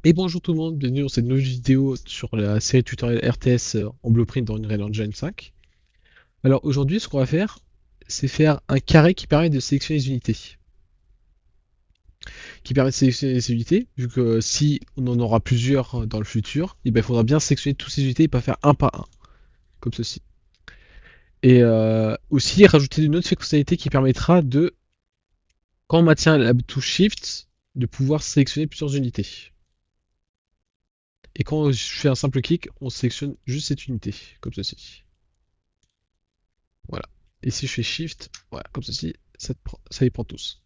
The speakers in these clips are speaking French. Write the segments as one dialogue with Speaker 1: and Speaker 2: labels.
Speaker 1: Et bonjour tout le monde, bienvenue dans cette nouvelle vidéo sur la série tutoriel RTS en Blueprint dans Unreal Engine 5. Alors aujourd'hui, ce qu'on va faire, c'est faire un carré qui permet de sélectionner les unités. Vu que si on en aura plusieurs dans le futur, il faudra bien sélectionner toutes ces unités et pas faire un par un, comme ceci. Et aussi rajouter une autre fonctionnalité qui permettra de, quand on maintient la touche Shift, de pouvoir sélectionner plusieurs unités. Et quand je fais un simple clic, on sélectionne juste cette unité, comme ceci. Voilà. Et si je fais Shift, voilà, comme ceci, ça y prend tous.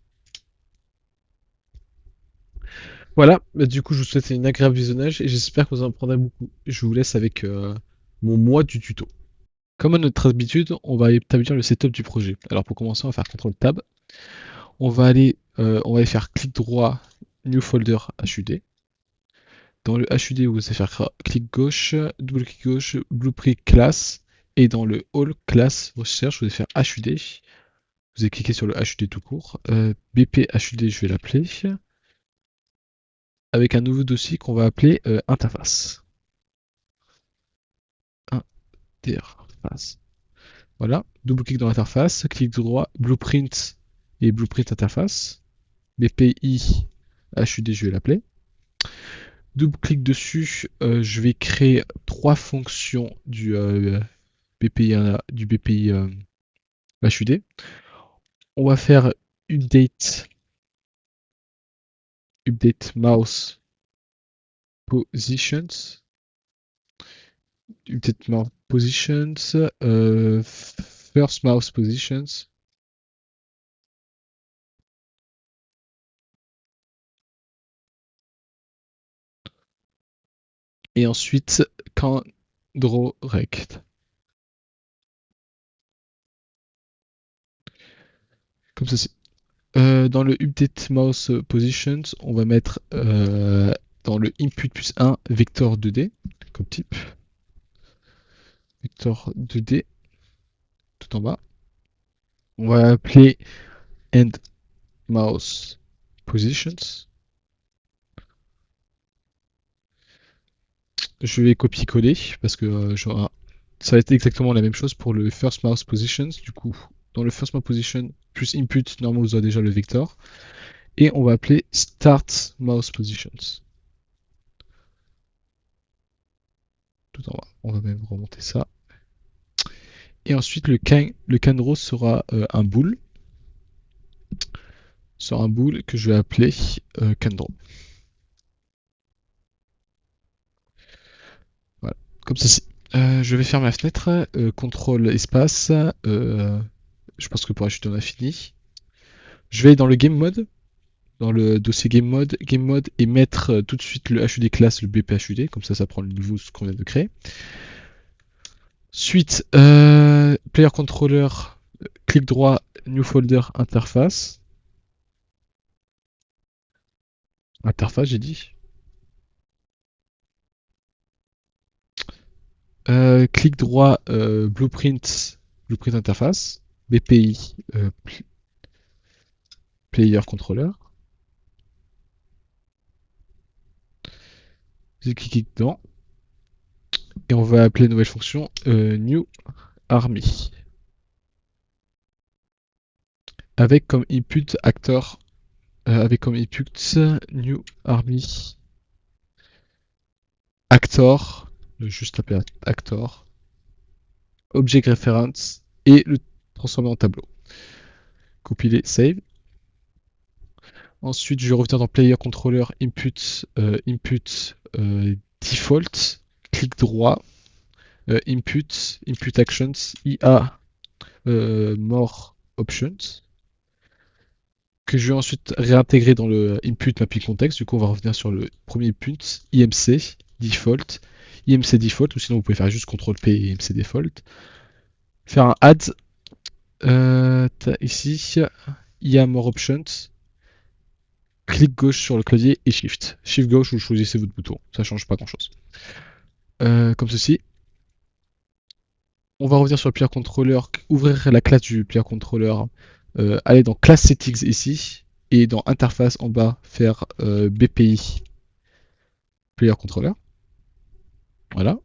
Speaker 1: Voilà, du coup, je vous souhaite un agréable visionnage et j'espère que vous en prendrez beaucoup. Je vous laisse avec mon moi du tuto. Comme à notre habitude, on va établir le setup du projet. Alors pour commencer, on va faire CTRL Tab. On va aller faire clic droit, New Folder HUD. Dans le HUD, vous allez faire clic gauche, double clic gauche, Blueprint Class. Et dans le All Class Recherche, vous allez faire HUD. Vous allez cliquer sur le HUD tout court. BP HUD, je vais l'appeler. Avec un nouveau dossier qu'on va appeler interface. Interface. Voilà. Double clic dans l'interface. Clic droit, Blueprint et Blueprint interface. BPI HUD, je vais l'appeler. Double clic dessus, je vais créer trois fonctions BPI, du BPI HUD. On va faire update mouse positions. Update mouse positions. First mouse positions. Et ensuite, rect. Comme ceci. Dans le update mouse positions, on va mettre dans le input plus 1 vector 2D comme type. Vector 2D tout en bas. On va appeler end mouse positions. Je vais copier-coller parce que ça va être exactement la même chose pour le first mouse positions. Du coup, dans le first mouse position plus input, normalement vous aurez déjà le vector. Et on va appeler start mouse positions. Tout en bas. On va même remonter ça. Et ensuite, le can row sera un bool. Sera un bool que je vais appeler can draw. Voilà, comme ceci. Je vais faire ma fenêtre, contrôle espace. Je pense que pour acheter on a fini. Je vais dans le game mode, dans le dossier game mode et mettre tout de suite le HUD class, le BPHUD, comme ça prend le nouveau ce qu'on vient de créer. Suite, player controller, clic droit, new folder, interface. Interface, j'ai dit. Clic droit, blueprint interface, BPI, player controller. J'ai cliqué dedans. Et on va appeler nouvelle fonction new army. Avec comme input actor, avec comme input new army actor, juste taper actor, object reference et le transformer en tableau. Compiler, save. Ensuite, je vais revenir dans player controller input, default, clic droit, input actions, IA more options, que je vais ensuite réintégrer dans le input mapping context. Du coup, on va revenir sur le premier input, IMC default, IMC default, ou sinon vous pouvez faire juste CTRL P et IMC default. Faire un add ici, IA more options, clic gauche sur le clavier et shift. Shift gauche, vous choisissez votre bouton, ça change pas grand chose. Comme ceci. On va revenir sur le player controller, ouvrir la classe du player controller, aller dans class settings ici, et dans interface en bas, faire BPI player controller. Voilà.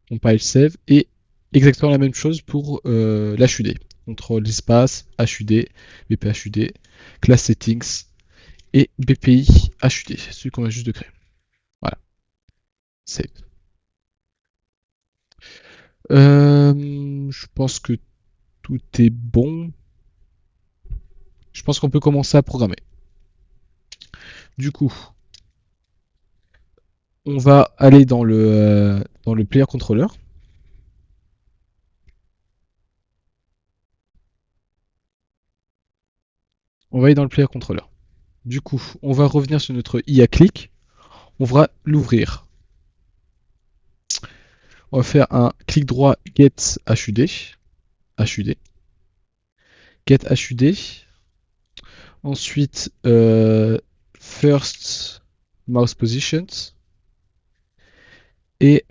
Speaker 1: Compile save et exactement la même chose pour l'HUD. Contrôle espace, HUD, BPHUD, class settings et BPI HUD, celui qu'on vient juste de créer. Voilà. Save. Je pense que tout est bon. Je pense qu'on peut commencer à programmer. Du coup, on va aller dans le player controller. On va aller dans le player controller. Du coup, on va revenir sur notre IA click. On va l'ouvrir. On va faire un clic droit get HUD. HUD. Get HUD. Ensuite, first mouse positions. Et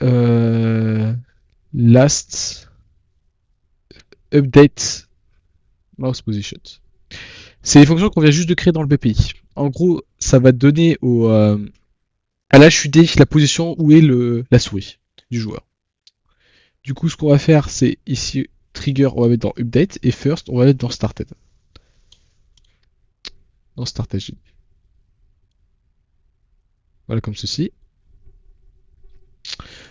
Speaker 1: last update mouse positions. C'est les fonctions qu'on vient juste de créer dans le BPI. En gros, ça va donner à l'HUD la position où est la souris du joueur. Du coup, ce qu'on va faire, c'est ici, trigger, on va mettre dans update, et first, on va mettre dans started. Dans started. Voilà, comme ceci.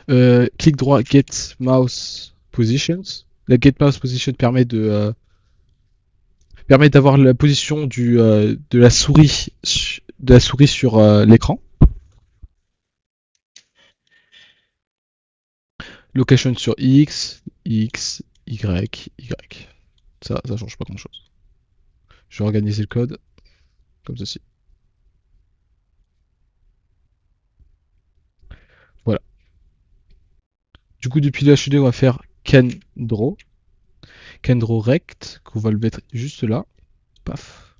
Speaker 1: Clic droit, get mouse positions. La get mouse position permet d'avoir la position de la souris sur l'écran. Location sur X, X, Y, Y. Ça change pas grand chose. Je vais organiser le code comme ceci. Voilà. Du coup, depuis le HUD, on va faire can draw. Can draw rect, qu'on va le mettre juste là. Paf.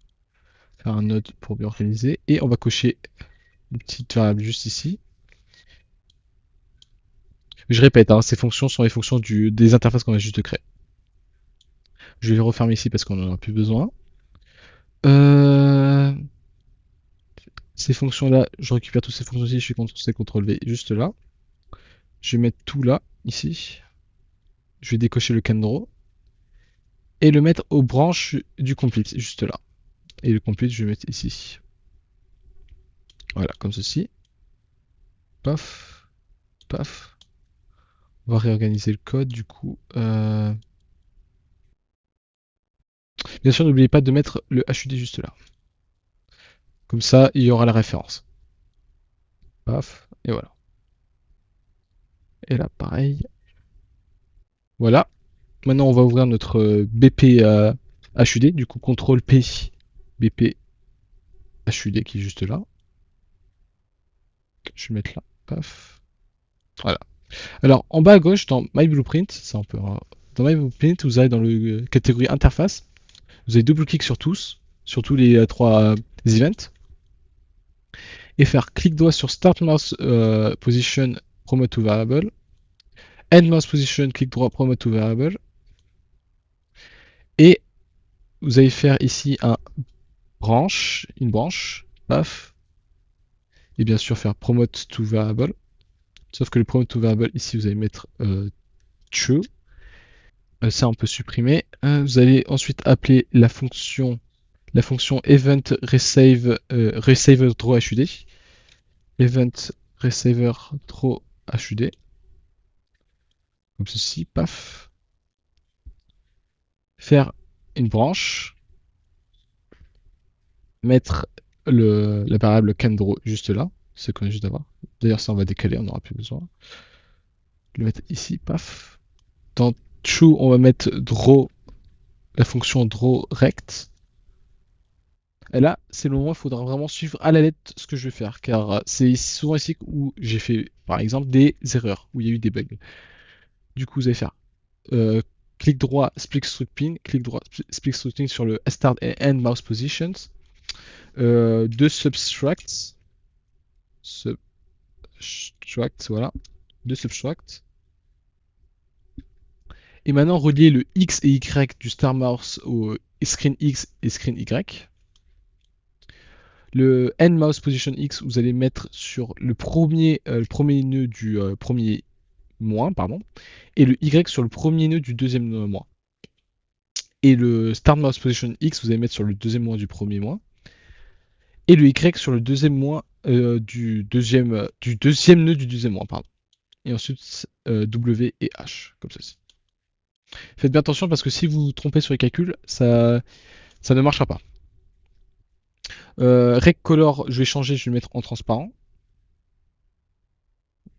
Speaker 1: Faire un node pour bien organiser. Et on va cocher une petite variable juste ici. Je répète, hein, ces fonctions sont les fonctions des interfaces qu'on a juste de créer. Je vais les refermer ici parce qu'on n'en a plus besoin. Ces fonctions-là, je récupère toutes ces fonctions ici, je fais CTRL-C, CTRL-V juste là. Je vais mettre tout là, ici. Je vais décocher le can draw. Et le mettre aux branches du complete, juste là. Et le complete, je vais mettre ici. Voilà, comme ceci. Paf. Paf. On va réorganiser le code, du coup. Bien sûr, n'oubliez pas de mettre le HUD juste là. Comme ça, il y aura la référence. Paf. Et voilà. Et là, pareil. Voilà. Maintenant, on va ouvrir notre BP HUD. Du coup, CTRL P, BP HUD qui est juste là. Je vais mettre là. Paf. Voilà. Alors, en bas à gauche, dans My Blueprint, ça on peut. Dans My Blueprint, vous allez dans la catégorie interface. Vous avez double-clic sur tous les trois events. Et faire clic droit sur Start Mouse Position Promote to Variable. End Mouse Position, clic droit Promote to Variable. Et vous allez faire ici une branche, paf, et bien sûr faire Promote to Variable. Sauf que le Promote to Variable, ici, vous allez mettre True. Ça, on peut supprimer. Vous allez ensuite appeler la fonction Event Receiver Draw HUD. Event Receiver Draw HUD. Comme ceci, paf. Faire une branche. Mettre la variable CanDraw juste là. Ce qu'on vient juste d'avoir. D'ailleurs, ça, on va décaler, on n'aura plus besoin. Le mettre ici, paf. Dans True, on va mettre Draw, la fonction Draw Rect. Et là, c'est le moment où il faudra vraiment suivre à la lettre ce que je vais faire, car c'est souvent ici où j'ai fait, par exemple, des erreurs, où il y a eu des bugs. Du coup, vous allez faire clic droit, split structing, clic droit, split structing sur le start et end mouse positions, deux subtracts, voilà, deux subtracts. Et maintenant, relier le X et Y du star mouse au screen X et screen Y. Le End Mouse Position X, vous allez mettre sur le premier nœud du premier mois, pardon, et le Y sur le premier nœud du deuxième mois. Et le Start Mouse Position X, vous allez mettre sur le deuxième mois du premier mois, et le Y sur le deuxième mois du deuxième nœud du deuxième mois, pardon. Et ensuite W et H, comme ceci. Faites bien attention parce que si vous vous trompez sur les calculs, ça ne marchera pas. Rec Color, je vais changer, je vais le mettre en transparent.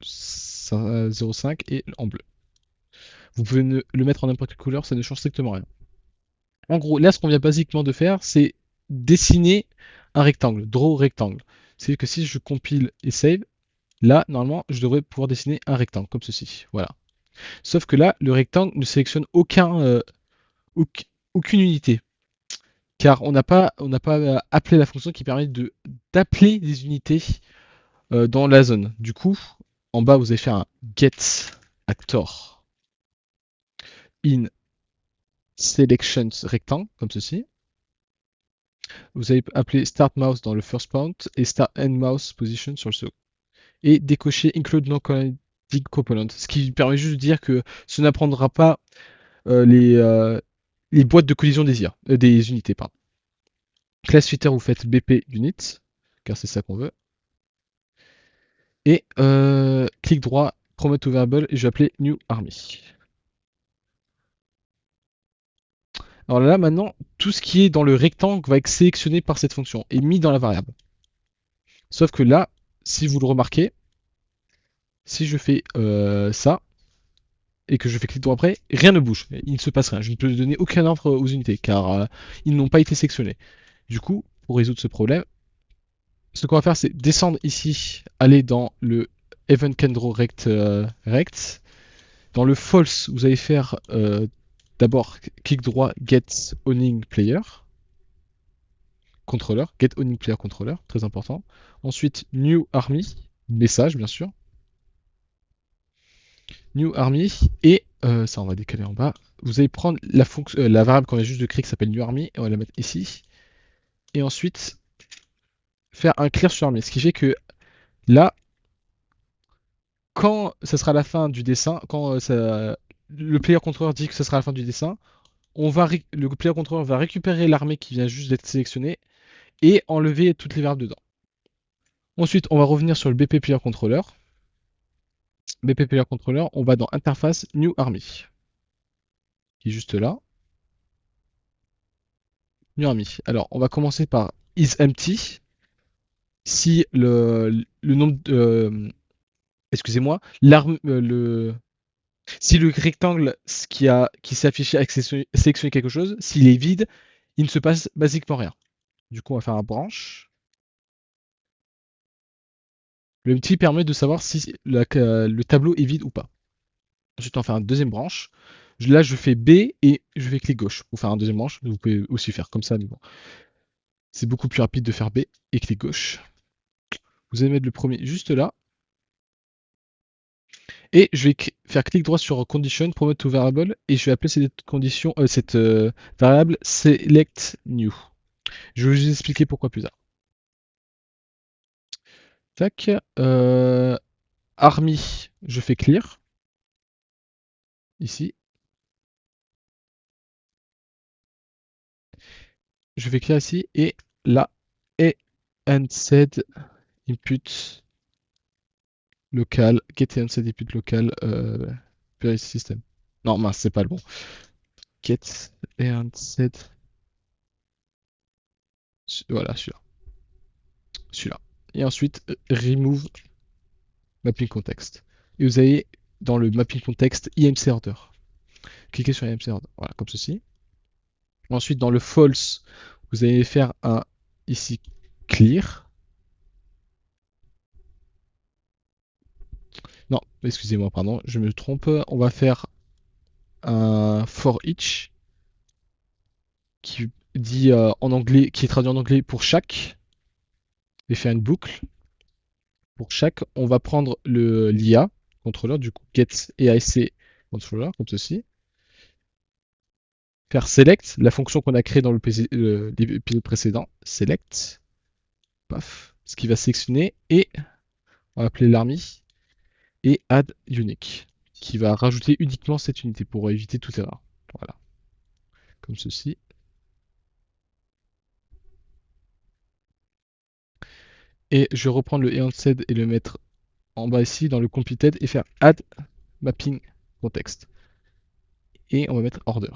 Speaker 1: 0,5 et en bleu. Vous pouvez le mettre en n'importe quelle couleur, ça ne change strictement rien. En gros, là, ce qu'on vient basiquement de faire, c'est dessiner un rectangle, draw rectangle. C'est que si je compile et save, là, normalement, je devrais pouvoir dessiner un rectangle, comme ceci. Voilà. Sauf que là, le rectangle ne sélectionne aucune unité. Car on n'a pas appelé la fonction qui permet d'appeler des unités dans la zone. Du coup, en bas, vous allez faire un get actor in selections rectangle, comme ceci. Vous allez appeler start mouse dans le first point et start end mouse position sur le second. Et décocher include non colliding component, ce qui permet juste de dire que ce n'apprendra pas les boîtes de collision des unités. Pardon. Class filter, vous faites BP unit, car c'est ça qu'on veut. Et clic droit, promote to variable, et je vais appeler new army. Alors là, maintenant, tout ce qui est dans le rectangle va être sélectionné par cette fonction et mis dans la variable. Sauf que là, si vous le remarquez, si je fais ça et que je fais clic droit après, rien ne bouge. Il ne se passe rien. Je ne peux donner aucun ordre aux unités car ils n'ont pas été sélectionnés. Du coup, pour résoudre ce problème, ce qu'on va faire, c'est descendre ici, aller dans le Event Can Draw Rect. Dans le false, vous allez faire d'abord clic droit Get Owning Player. Controller, Get Owning Player Controller, très important. Ensuite, New Army, message bien sûr. New Army, et ça on va décaler en bas. Vous allez prendre la variable qu'on a juste de créer qui s'appelle New Army, et on va la mettre ici. Et ensuite, faire un clear sur Army, ce qui fait que là, quand ça sera la fin du dessin, quand le player controller dit que ce sera la fin du dessin, le player controller va récupérer l'armée qui vient juste d'être sélectionnée et enlever toutes les variables dedans. Ensuite, on va revenir sur le BP Player Controller. BP Player Controller, on va dans Interface New Army, qui est juste là. New Army. Alors, on va commencer par is empty. Si le nombre de, excusez-moi, si le rectangle qui s'est affiché a sélectionné quelque chose, s'il est vide, il ne se passe basiquement rien. Du coup, on va faire un branch. Le petit permet de savoir si le tableau est vide ou pas. Ensuite, on va faire une deuxième branche. Là, je fais B et je fais clic gauche pour faire un deuxième branche. Vous pouvez aussi faire comme ça, mais bon. C'est beaucoup plus rapide de faire B et clic gauche. Vous allez mettre le premier juste là. Et je vais faire clic droit sur Condition, Promote to Variable, et je vais appeler cette variable Select New. Je vais vous expliquer pourquoi plus tard. Tac. Army, je fais clear. Ici. Je fais clear ici, et là, et unset input local, get unset input local, system. Non, mince, c'est pas le bon. Get unset. Voilà, celui-là. Celui-là. Et ensuite, remove mapping context. Et vous allez dans le mapping context IMC order. Cliquez sur IMC order. Voilà, comme ceci. Ensuite, dans le false, vous allez faire un ici clear. Non, excusez-moi, pardon, je me trompe. On va faire un for each qui dit en anglais, qui est traduit en anglais pour chaque. Je vais faire une boucle. Pour chaque, on va prendre l'IA controller, du coup get AIC controller, comme ceci. Faire select, la fonction qu'on a créée dans l'épisode précédent, select. paf, ce qui va sélectionner et on va appeler l'army et add unique, qui va rajouter uniquement cette unité pour éviter toute erreur. Voilà, comme ceci. Et je vais reprendre le EONSED et le mettre en bas ici dans le completed et faire add mapping context. Et on va mettre order.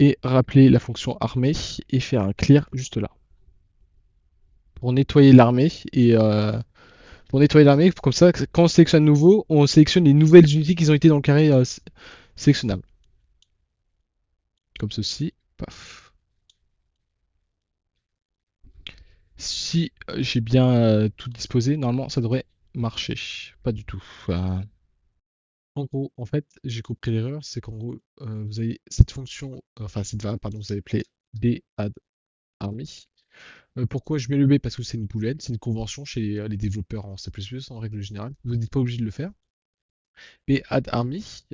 Speaker 1: Et rappeler la fonction armée et faire un clear juste là. Pour nettoyer l'armée comme ça, quand on sélectionne nouveau, on sélectionne les nouvelles unités qui ont été dans le carré sélectionnable. Comme ceci. Paf. Si j'ai bien tout disposé, normalement ça devrait marcher. Pas du tout. En gros, en fait, j'ai compris l'erreur, c'est qu'en gros, vous avez cette fonction, enfin cette variable, pardon, vous avez appelé b add army. Pourquoi je mets le B? Parce que c'est une boolean, c'est une convention chez les développeurs en C++ en règle générale. Vous n'êtes pas obligé de le faire. B add army,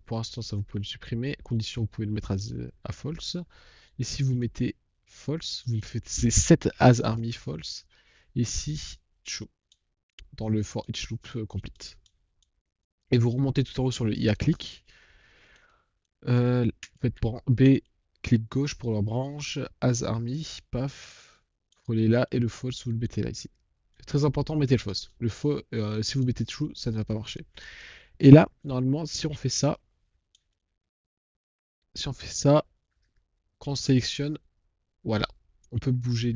Speaker 1: pour l'instant ça vous pouvez le supprimer. Condition, vous pouvez le mettre à false. Et si vous mettez false, vous faites set as army false. Et ici, true, dans le for each loop complete. Et vous remontez tout en haut sur le IA click. Vous faites B clic gauche pour la branche, as army, paf, relais là, et le false vous le mettez là ici. C'est très important, mettez le false. Le faux, si vous mettez true, ça ne va pas marcher. Et là, normalement, si on fait ça, quand on sélectionne, voilà, on peut bouger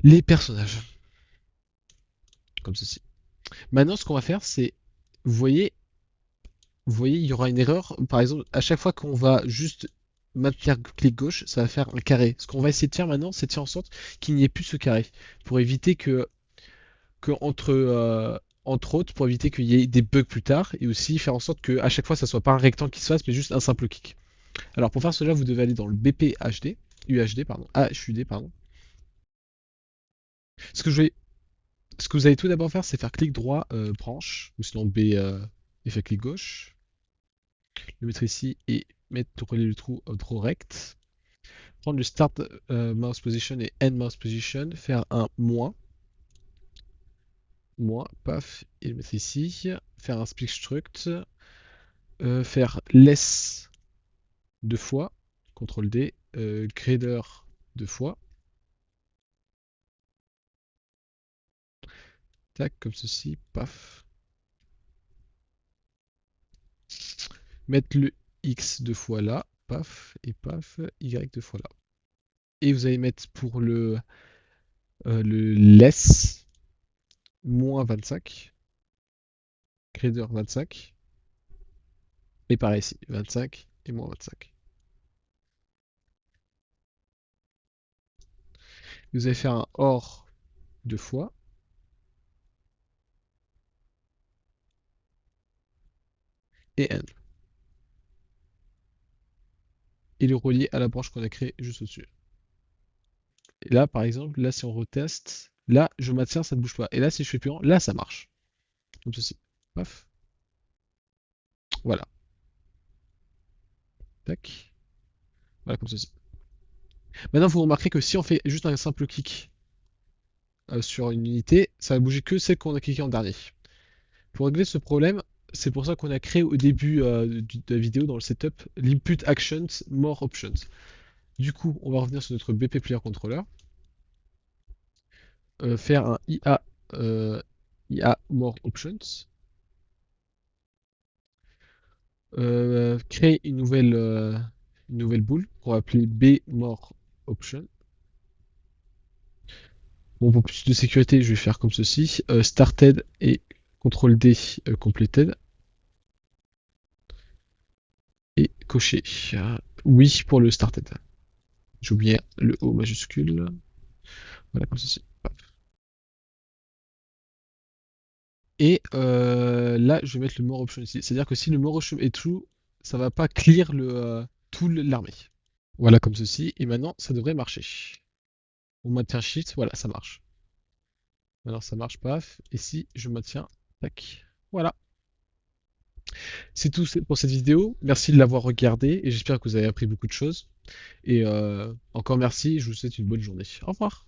Speaker 1: les personnages, comme ceci. Maintenant, ce qu'on va faire, c'est, vous voyez, il y aura une erreur. Par exemple, à chaque fois qu'on va juste maintenir clic gauche, ça va faire un carré. Ce qu'on va essayer de faire maintenant, c'est de faire en sorte qu'il n'y ait plus ce carré, pour éviter que entre autres, pour éviter qu'il y ait des bugs plus tard, et aussi faire en sorte que à chaque fois, ça soit pas un rectangle qui se fasse, mais juste un simple clic. Alors pour faire cela, vous devez aller dans le BPHD, UHD, pardon, HUD, pardon. Ce que je vais, ce que vous allez tout d'abord faire, c'est faire clic droit branche, ou sinon B et faire clic gauche, le mettre ici et mettre relier le trou au trou rect. Prendre le start mouse position et end mouse position, faire un moins, paf, et le mettre ici, faire un split struct, faire less deux fois, CTRL D, grader deux fois, tac, comme ceci, paf. Mettre le X deux fois là, paf, et paf, Y deux fois là. Et vous allez mettre pour le less, moins 25, grader 25, et pareil ici, 25 et moins 25. Vous allez faire un OR deux fois, et N. Et le relier à la branche qu'on a créée juste au-dessus. Et là, par exemple, là, si on reteste, là, je maintiens, ça ne bouge pas. Et là, si je fais plus grand, là, ça marche. Comme ceci. Paf. Voilà. Tac. Voilà, comme ceci. Maintenant, vous remarquerez que si on fait juste un simple clic sur une unité, ça va bouger que celle qu'on a cliqué en dernier. Pour régler ce problème, c'est pour ça qu'on a créé au début de la vidéo, dans le setup, l'input actions more options. Du coup, on va revenir sur notre BP Player Controller, faire un IA more options, créer une nouvelle boule qu'on va appeler B more option. Bon, pour plus de sécurité, je vais faire comme ceci, started et CTRL D completed. Et cocher. Oui pour le started. J'ai oublié le O majuscule. Voilà, comme ceci. Et là, je vais mettre le more option ici. C'est-à-dire que si le more option est true, ça va pas clear tout l'armée. Voilà, comme ceci. Et maintenant, ça devrait marcher. On maintient shift, voilà, ça marche. Maintenant, ça marche, paf. Et si je maintiens, tac. Voilà. C'est tout pour cette vidéo. Merci de l'avoir regardée et j'espère que vous avez appris beaucoup de choses. Et encore merci, je vous souhaite une bonne journée. Au revoir.